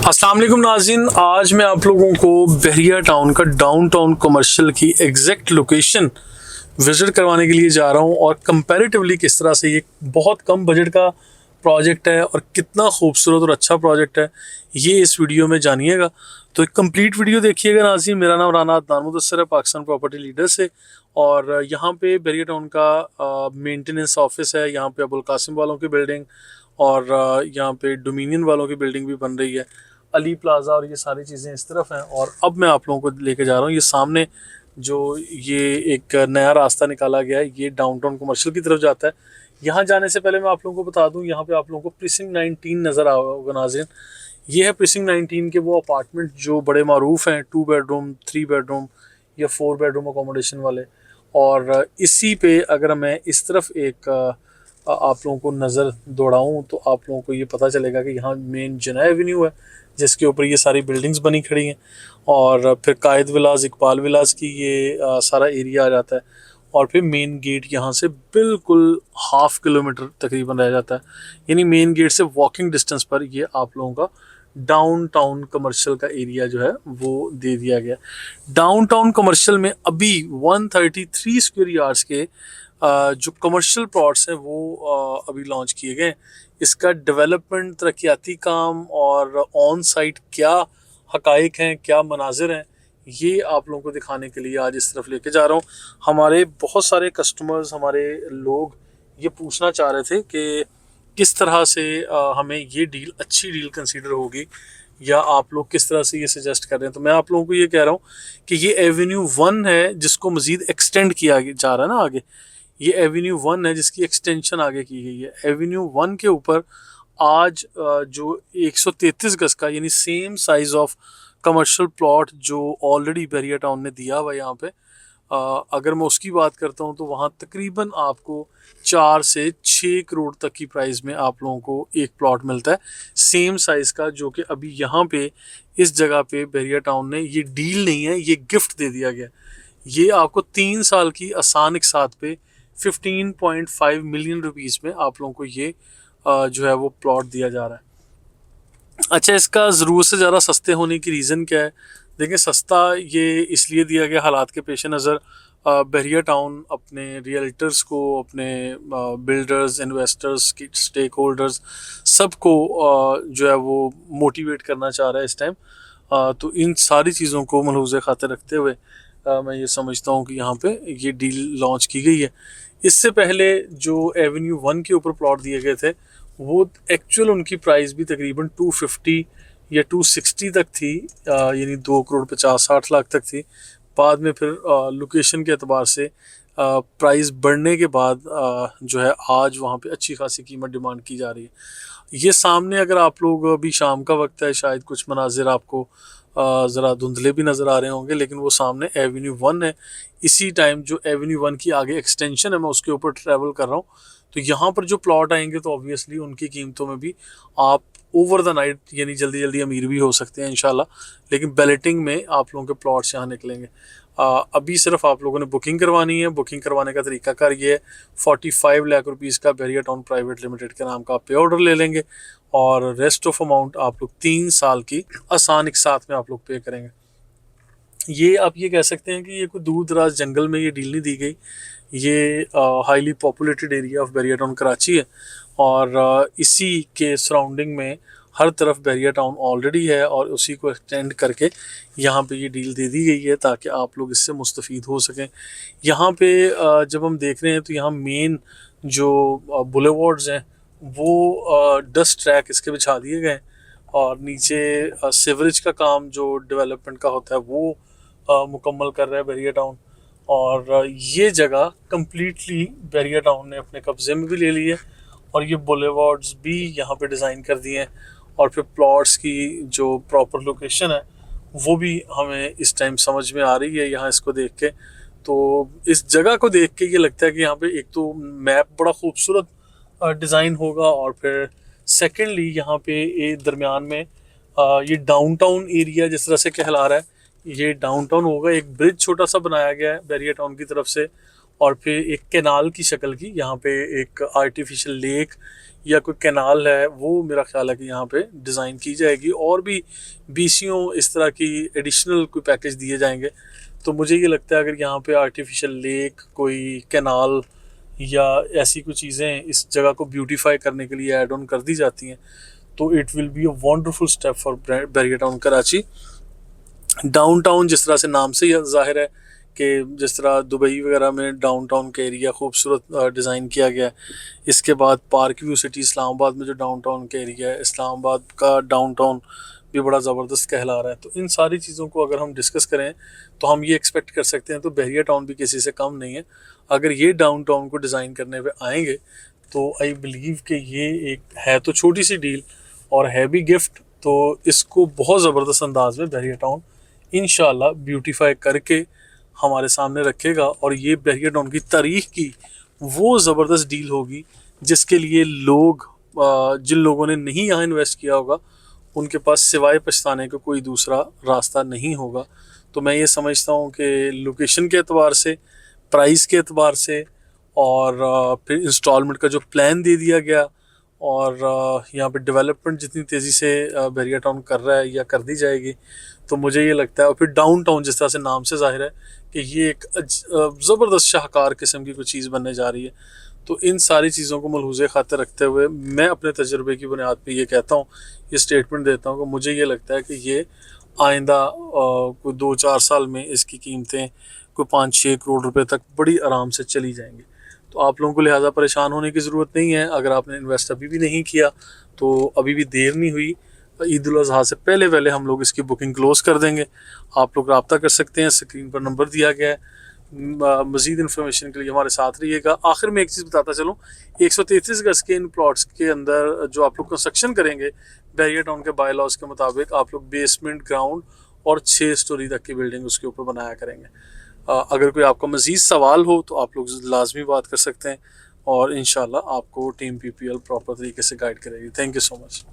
अस्सलाम वालेकुम नाज़रीन, आज मैं आप लोगों को बहरिया टाउन का डाउनटाउन कमर्शियल की एग्जैक्ट लोकेशन विज़िट करवाने के लिए जा रहा हूं और कंपैरेटिवली किस तरह से ये बहुत कम बजट का प्रोजेक्ट है और कितना खूबसूरत और अच्छा प्रोजेक्ट है ये इस वीडियो में जानिएगा। तो एक कंप्लीट वीडियो देखिएगा नाज़रीन। मेरा नाम राना अदनान मुदस्सर है, पाकिस्तान प्रॉपर्टी लीडर से, और यहाँ पे बहरिया टाउन का मेंटेनेंस ऑफिस है। यहाँ पे अबुल कासिम वालों की बिल्डिंग और यहाँ पे डोमिनियन वालों की बिल्डिंग भी बन रही है, अली प्लाजा और ये सारी चीज़ें इस तरफ हैं। और अब मैं आप लोगों को लेके जा रहा हूँ ये सामने जो ये एक नया रास्ता निकाला गया है, ये डाउनटाउन कमर्शियल की तरफ जाता है। यहाँ जाने से पहले मैं आप लोगों को बता दूँ, यहाँ पे आप लोगों को प्रीसिंक्ट 19 नज़र आ होगा नाज़रीन। ये है प्रीसिंक्ट 19 के वो अपार्टमेंट जो बड़े मारूफ हैं, 2 बेडरूम 3 बेडरूम या 4 बेडरूम अकोमोडेशन वाले। और इसी पे अगर मैं इस तरफ एक आप लोगों को नज़र दौड़ाऊँ तो आप लोगों को ये पता चलेगा कि यहाँ मेन जिना एवेन्यू है जिसके ऊपर ये सारी बिल्डिंग्स बनी खड़ी हैं, और फिर कायद विलास, इकबाल विलास की ये सारा एरिया आ जाता है। और फिर मेन गेट यहाँ से बिल्कुल ½ किलोमीटर तकरीबन रह जाता है, यानी मेन गेट से वॉकिंग डिस्टेंस पर ये आप लोगों का डाउनटाउन कमर्शियल का एरिया जो है वो दे दिया गया। डाउनटाउन कमर्शियल में अभी 133 स्क्वायर यार्ड्स के जो कमर्शियल प्लॉट्स हैं वो अभी लॉन्च किए गए। इसका डेवलपमेंट, तरक्याती काम और ऑन साइट क्या हकाइक हैं, क्या मनाजिर हैं, ये आप लोगों को दिखाने के लिए आज इस तरफ लेके जा रहा हूँ। हमारे बहुत सारे कस्टमर्स, हमारे लोग ये पूछना चाह रहे थे कि किस तरह से हमें ये डील, अच्छी डील कंसीडर होगी, या आप लोग किस तरह से ये सजेस्ट कर रहे हैं। तो मैं आप लोगों को ये कह रहा हूँ कि ये एवेन्यू 1 है जिसको मज़ीद एक्सटेंड किया जा रहा है ना आगे। ये एवेन्यू 1 है जिसकी एक्सटेंशन आगे की गई है। एवेन्यू 1 के ऊपर आज जो 133 गज का यानी same size of commercial plot जो ऑलरेडी बहरिया टाउन ने दिया हुआ यहाँ पे, अगर मैं उसकी बात करता हूँ तो वहाँ तकरीबन आपको 4 से 6 करोड़ तक की प्राइस में आप लोगों को एक प्लॉट मिलता है सेम साइज़ का, जो कि अभी यहाँ पे इस जगह पे बहरिया टाउन ने, ये डील नहीं है, ये गिफ्ट दे दिया गया। ये आपको 3 साल की आसान एक साथ पे 15.5 मिलियन रुपीज़ में आप लोगों को ये जो है वो प्लॉट दिया जा रहा है। अच्छा, इसका ज़रूरत से ज़्यादा सस्ते होने की रीज़न क्या है? देखिए, सस्ता ये इसलिए दिया गया हालात के पेश नज़र। बहरिया टाउन अपने रियल्टर्स को, अपने बिल्डर्स, इन्वेस्टर्स की, स्टेक होल्डर्स सबको जो है वो मोटिवेट करना चाह रहा है इस टाइम। तो इन सारी चीज़ों को मलहूज़े खातिर रखते हुए मैं ये समझता हूँ कि यहाँ पे ये डील लॉन्च की गई है। इससे पहले जो एवेन्यू 1 के ऊपर प्लॉट दिए गए थे वो एक्चुअल उनकी प्राइस भी तकरीबन 250 या 260 तक थी, यानी 2 करोड़ 50-60 लाख तक थी। बाद में फिर लोकेशन के अतबार से प्राइस बढ़ने के बाद जो है आज वहाँ पे अच्छी खासी कीमत डिमांड की जा रही है। ये सामने अगर आप लोग, अभी शाम का वक्त है, शायद कुछ मनाजिर आपको ज़रा धुंधले भी नज़र आ रहे होंगे, लेकिन वो सामने एवेन्यू 1 है। इसी टाइम जो एवेन्यू 1 की आगे एक्सटेंशन है मैं उसके ऊपर ट्रैवल कर रहा हूँ। तो यहाँ पर जो प्लॉट आएंगे तो ऑब्वियसली उनकी कीमतों में भी आप ओवर द नाइट यानी जल्दी जल्दी अमीर भी हो सकते हैं इंशाल्लाह। लेकिन बैलेटिंग में आप लोगों के प्लॉट्स यहाँ निकलेंगे। अभी सिर्फ आप लोगों ने बुकिंग करवानी है। बुकिंग करवाने का तरीकाकार ये है, 45 लाख रुपीज़ का बहरिया टाउन प्राइवेट लिमिटेड के नाम का आप पे ऑर्डर ले लेंगे और रेस्ट ऑफ अमाउंट आप लोग 3 साल की आसान एक साथ में आप लोग पे करेंगे। ये आप ये कह सकते हैं कि ये कोई दूर दराज जंगल में ये डील नहीं दी गई। ये highly populated area of Bahria town Karachi है, और इसी के सराउंडिंग में हर तरफ बहरिया टाउन ऑलरेडी है, और उसी को एक्सटेंड करके यहाँ पे ये डील दे दी गई है ताकि आप लोग इससे मुस्तफ़ीद हो सकें। यहाँ पे जब हम देख रहे हैं तो यहाँ मेन जो बुलेवार्ड्स हैं वो डस्ट ट्रैक इसके बिछा दिए गए हैं, और नीचे सीवरेज का काम जो डेवलपमेंट का होता है वो मुकम्मल कर रहा है बहरिया टाउन। और ये जगह कम्प्लीटली बहरिया टाउन ने अपने कब्ज़े में भी ले ली है, और ये बुलेवार्ड्स भी यहाँ पे डिज़ाइन कर दिए हैं, और फिर प्लॉट्स की जो प्रॉपर लोकेशन है वो भी हमें इस टाइम समझ में आ रही है यहाँ इसको देख के। तो इस जगह को देख के ये लगता है कि यहाँ पे एक तो मैप बड़ा खूबसूरत डिज़ाइन होगा, और फिर सेकेंडली यहाँ पे दरमियान में ये डाउनटाउन एरिया जिस तरह से कहला रहा है, ये डाउनटाउन होगा। एक ब्रिज छोटा सा बनाया गया है बहरिया टाउन की तरफ से, और फिर एक कैनाल की शक्ल की यहाँ पे एक आर्टिफिशियल लेक या कोई कैनाल है, वो मेरा ख्याल है कि यहाँ पे डिज़ाइन की जाएगी, और भी बीसीओ इस तरह की एडिशनल कोई पैकेज दिए जाएंगे। तो मुझे ये लगता है अगर यहाँ पे आर्टिफिशियल लेक, कोई कैनाल या ऐसी कुछ चीज़ें इस जगह को ब्यूटीफाई करने के लिए ऐड ऑन कर दी जाती हैं, तो it will be a wonderful step for barrier town Karachi. Downtown जिस तरह से नाम से ही जाहिर है कि जिस तरह दुबई वगैरह में डाउनटाउन का एरिया खूबसूरत डिज़ाइन किया गया है, इसके बाद पार्क व्यू सिटी इस्लामाबाद में जो डाउनटाउन का एरिया है, इस्लामाबाद का डाउनटाउन भी बड़ा ज़बरदस्त कहला रहा है। तो इन सारी चीज़ों को अगर हम डिस्कस करें तो हम ये एक्सपेक्ट कर सकते हैं तो बैरियर टाउन भी किसी से कम नहीं है। अगर ये डाउनटाउन को डिज़ाइन करने पे आएंगे तो आई बिलीव कि ये एक है तो छोटी सी डील और है भी गिफ्ट, तो इसको बहुत ज़बरदस्त अंदाज में बैरियर टाउन इंशाल्लाह ब्यूटीफाई करके हमारे सामने रखेगा। और ये बैरियर टाउन की तारीख की वो ज़बरदस्त डील होगी जिसके लिए लोग जिन लोगों ने नहीं यहाँ इन्वेस्ट किया होगा उनके पास सिवाय पछताने का कोई दूसरा रास्ता नहीं होगा। तो मैं ये समझता हूँ कि लोकेशन के एतबार से, प्राइस के एतबार से, और फिर इंस्टॉलमेंट का जो प्लान दे दिया गया, और यहाँ पे डेवलपमेंट जितनी तेज़ी से बैरियर टाउन कर रहा है या कर दी जाएगी, तो मुझे ये लगता है। और फिर डाउनटाउन जिस तरह से नाम से जाहिर है कि ये एक ज़बरदस्त शाहकार किस्म की कोई चीज़ बनने जा रही है। तो इन सारी चीज़ों को मलहूज़े खातिर रखते हुए मैं अपने तजुर्बे की बुनियाद पे ये कहता हूँ, ये स्टेटमेंट देता हूँ कि मुझे ये लगता है कि ये आइंदा कोई 2-4 साल में इसकी कीमतें कोई 5-6 करोड़ रुपए तक बड़ी आराम से चली जाएंगी। तो आप लोगों को लिहाजा परेशान होने की ज़रूरत नहीं है। अगर आपने इन्वेस्ट अभी भी नहीं किया तो अभी भी देर नहीं हुई, ईद उल अज़हा से पहले पहले हम लोग इसकी बुकिंग क्लोज़ कर देंगे। आप लोग रब्ता कर सकते हैं, स्क्रीन पर नंबर दिया गया है। मज़ीद इन्फॉर्मेशन के लिए हमारे साथ रहिएगा। आखिर में एक चीज़ बताता चलूँ, 133 गज के इन प्लॉट्स के अंदर जो आप लोग कंस्ट्रक्शन करेंगे बैरियर टाउन के बाय लॉज के मुताबिक, आप लोग बेसमेंट, ग्राउंड और 6 स्टोरी तक की बिल्डिंग उसके ऊपर बनाया करेंगे। अगर कोई आपका मज़ीद सवाल हो तो आप लोग लाजमी बात कर सकते हैं, और इंशाल्लाह आपको टीम PPL प्रॉपर तरीके से गाइड करेगी। Thank you so much.